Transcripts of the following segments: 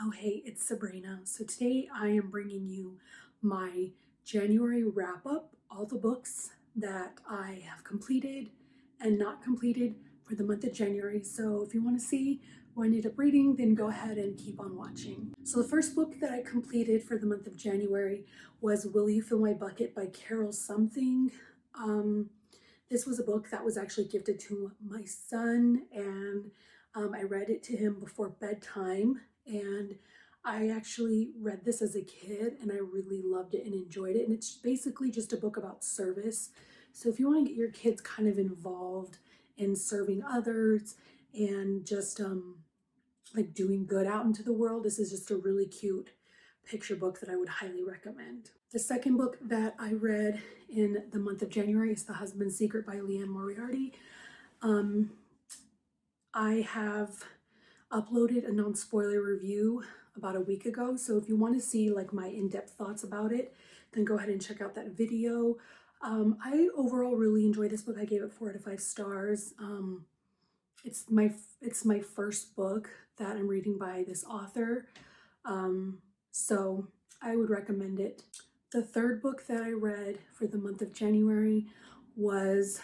Oh, hey, it's Sabrina. So today I am bringing you my January wrap up, all the books that I have completed and not completed for the month of January. So if you want to see what I ended up reading, then go ahead and keep on watching. So the first book that I completed for the month of January was Willy, Fill My Bucket by Carol something. This was a book that was actually gifted to my son, and I read it to him before bedtime. And I actually read this as a kid and I really loved it and enjoyed it. And it's basically just a book about service. So if you want to get your kids kind of involved in serving others and just like doing good out into the world, this is just a really cute picture book that I would highly recommend. The second book that I read in the month of January is The Husband's Secret by Leanne Moriarty. I have uploaded a non-spoiler review about a week ago, so if you want to see like my in-depth thoughts about it, then go ahead and check out that video. I overall really enjoyed this book. I gave it 4 out of 5 stars. It's my first book that I'm reading by this author, so I would recommend it. The third book that I read for the month of January was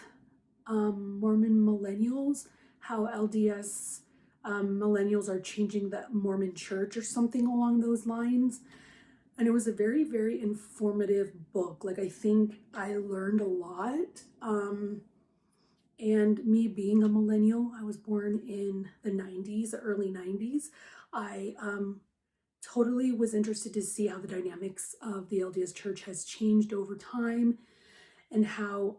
Mormon Millennials, how LDS millennials are changing the Mormon church or something along those lines. And it was a very, very informative book. Like, I think I learned a lot. And me being a millennial, I was born in the 90s, the early 90s. I totally was interested to see how the dynamics of the LDS church has changed over time, and how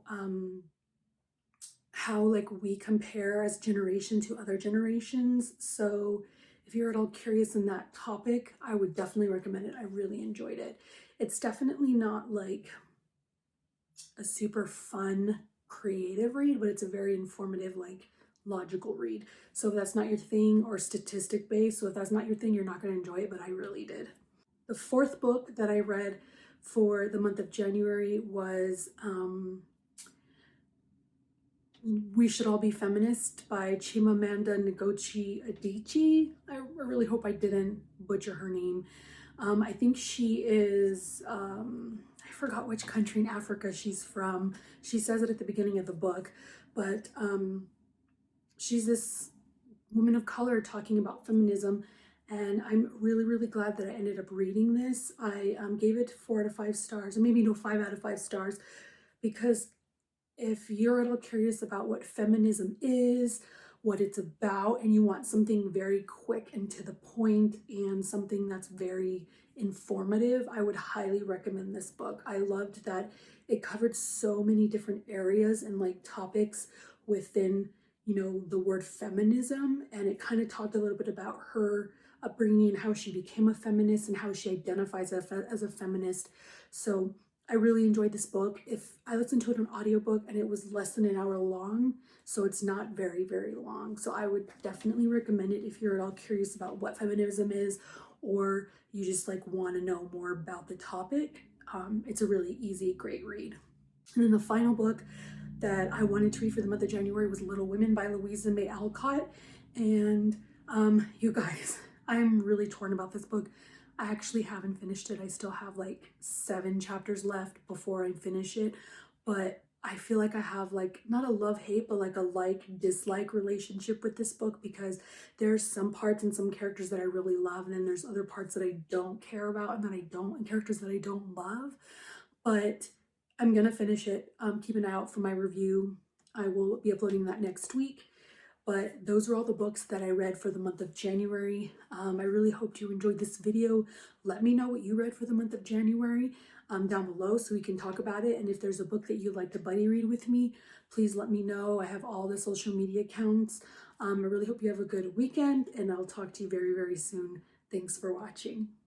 like we compare as generation to other generations. So if you're at all curious in that topic, I would definitely recommend it. I really enjoyed it. It's definitely not like a super fun creative read, but it's a very informative, like logical read. So if that's not your thing, or statistic based, so if that's not your thing, you're not going to enjoy it, but I really did. The fourth book that I read for the month of January was We Should All Be Feminist by Chimamanda Ngozi Adichie. I really hope I didn't butcher her name. I think she is, I forgot which country in Africa she's from. She says it at the beginning of the book, but she's this woman of color talking about feminism. And I'm really, really glad that I ended up reading this. I gave it 4 out of 5 stars, or maybe no, 5 out of 5 stars, because if you're a little curious about what feminism is, what it's about, and you want something very quick and to the point and something that's very informative, I would highly recommend this book. I loved that it covered so many different areas and like topics within, you know, the word feminism, and it kind of talked a little bit about her upbringing and how she became a feminist and how she identifies as a feminist. So I really enjoyed this book. If I listened to it on audiobook, and it was less than an hour long, so it's not very, very long. So I would definitely recommend it if you're at all curious about what feminism is, or you just like want to know more about the topic. It's a really easy, great read. And then the final book that I wanted to read for the month of January was Little Women by Louisa May Alcott. And you guys, I'm really torn about this book. I actually haven't finished it. I still have like 7 chapters left before I finish it, but I feel like I have like not a love-hate, but like a like-dislike relationship with this book, because there's some parts and some characters that I really love, and then there's other parts that I don't care about and characters that I don't love. But I'm gonna finish it. Keep an eye out for my review. I will be uploading that next week. But those are all the books that I read for the month of January. I really hope you enjoyed this video. Let me know what you read for the month of January down below, so we can talk about it. And if there's a book that you'd like to buddy read with me, please let me know. I have all the social media accounts. I really hope you have a good weekend, and I'll talk to you very, very soon. Thanks for watching.